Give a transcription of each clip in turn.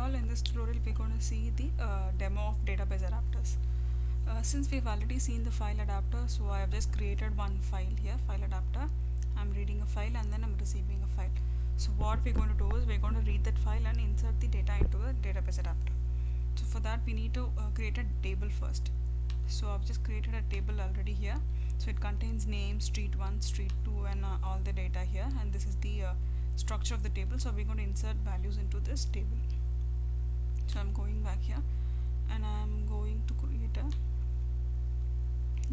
all, in this tutorial we're going to see the demo of database adapters. Since we've already seen the file adapter, so I have just created one file here, file adapter. I'm reading a file and then I'm receiving a file. So what we're going to do is we're going to read that file and insert the data into the database adapter. So for that we need to create a table first. So I've just created a table already here. So it contains name, street 1, street 2 and all the data here, and this is the structure of the table. So we're going to insert values into this table. So I'm going back here and I'm going to create a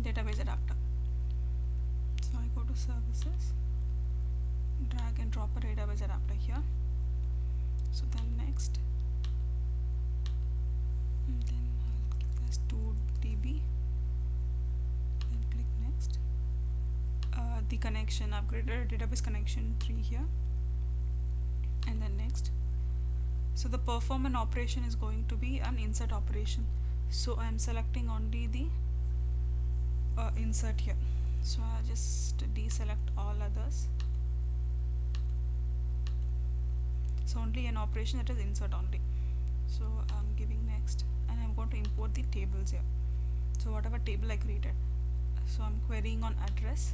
database adapter. So I go to services, drag and drop a database adapter here. So then next, and then I'll give this 2 db, then click next. The connection, I've created a database connection 3 here, and then next. So the perform an operation is going to be an insert operation. So I'm selecting only the insert here. So I'll just deselect all others. So only an operation, that is insert only. So I'm giving next and I'm going to import the tables here. So whatever table I created. So I'm querying on address.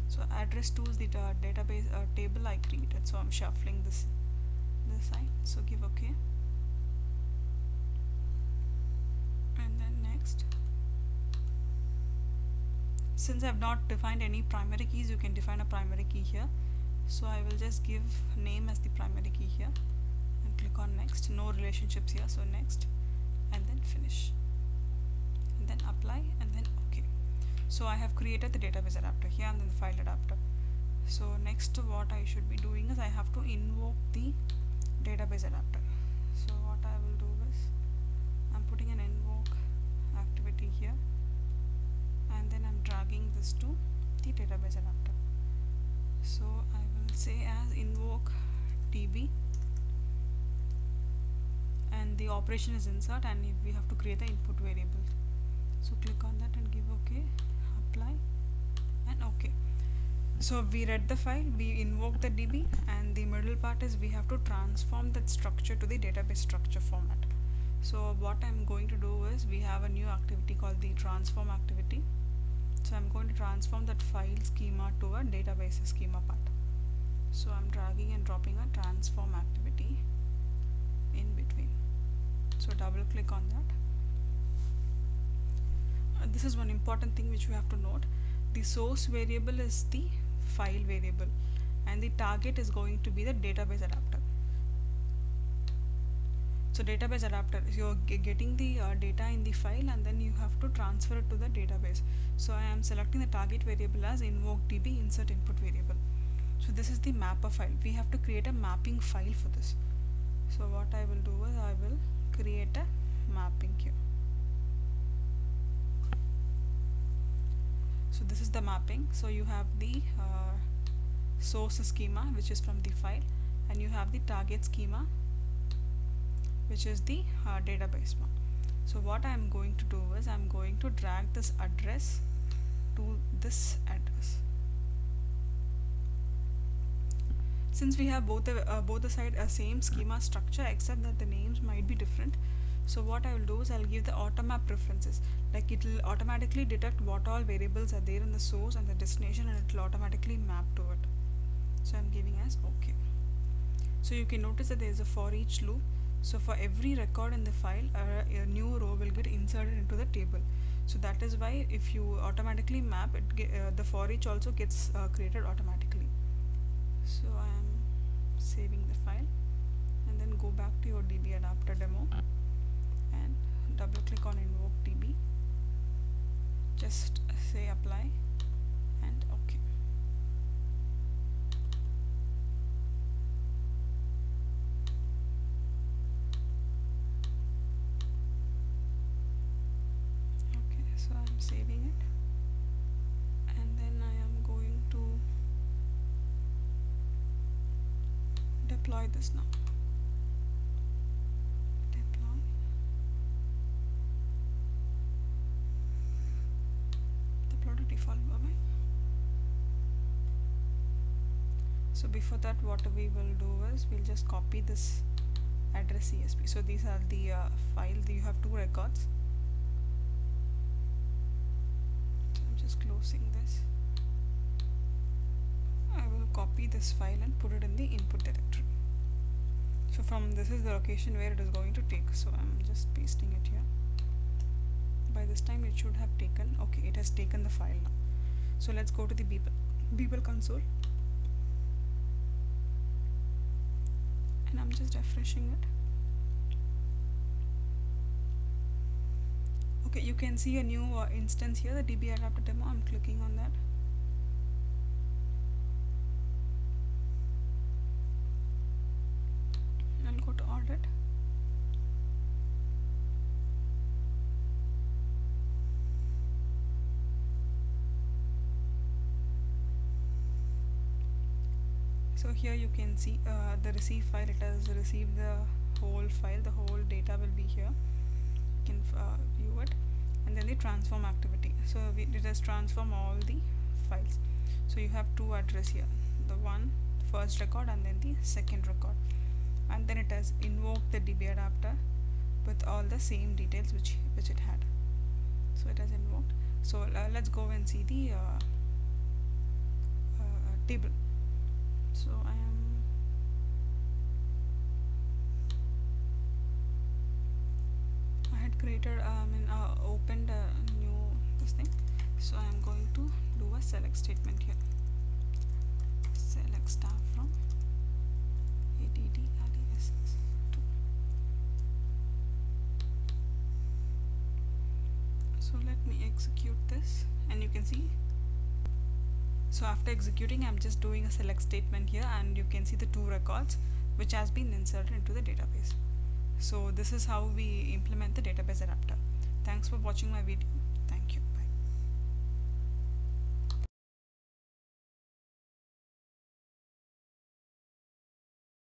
So address 2 is the database table I created. So I'm shuffling this side. So give OK. And then next. Since I have not defined any primary keys, you can define a primary key here. So I will just give name as the primary key here and click on next. No relationships here, so next, and then finish, and then apply, and then OK. So I have created the database adapter here and then the file adapter. So next what I should be doing is I have to invoke the database adapter. So what I will do is I'm putting an invoke activity here, and then I'm dragging this to the database adapter. So I will say as invoke db, and the operation is insert, and we have to create the input variable. So click on that and give OK, apply, and OK. So we read the file, we invoked the db, and the middle part is we have to transform that structure to the database structure format. So what I'm going to do is we have a new activity called the transform activity. So I'm going to transform that file schema to a database schema part. So I'm dragging and dropping a transform activity in between. So double click on that. This is one important thing which we have to note. The source variable is the file variable and the target is going to be the database adapter. So database adapter, you're getting the data in the file and then you have to transfer it to the database. So I am selecting the target variable as invoke db insert input variable. So this is the mapper file. We have to create a mapping file for this. So what I will do is I will create a mapping here. So this is the mapping. So you have the source schema, which is from the file, and you have the target schema, which is the database one. So what I am going to do is I am going to drag this address to this address. Since we have both the side same schema structure, except that the names might be different. So what I will do is I will give the automap preferences, like it will automatically detect what all variables are there in the source and the destination, and it will automatically map to it. So I am giving as OK. So you can notice that there is a for each loop. So for every record in the file, a new row will get inserted into the table. So that is why if you automatically map it, the for each also gets created automatically. So I am saving the file and then go back to your db adapter demo and double click on invoke db. Just say apply and OK. So I'm saving it, and then I am going to deploy this now. Deploy. Deploy to default domain. So before that, what we will do is we'll just copy this address CSV. So these are the files. You have two records. I'm just closing this. I will copy this file and put it in the input directory. So from this is the location where it is going to take. So I'm just pasting it here. By this time it should have taken. Okay, it has taken the file now. So let's go to the Beeple console, and I'm just refreshing it. Okay, you can see a new instance here, the DB-Adapter demo. I'm clicking on that. I'll go to audit. So here you can see the receive file. It has received the whole file. The whole data will be here. You can view it. And then the transform activity. So it has transformed all the files. So you have two address here, the first record and then the second record, and then it has invoked the DB-Adapter with all the same details which it had. So it has invoked. So let's go and see the table. So I had created opened a new this thing. So I am going to do a select statement here. Select staff from ADDRES2. So let me execute this, and you can see. So after executing, I'm just doing a select statement here, and you can see the two records which has been inserted into the database. So this is how we implement the database adapter. Thanks for watching my video.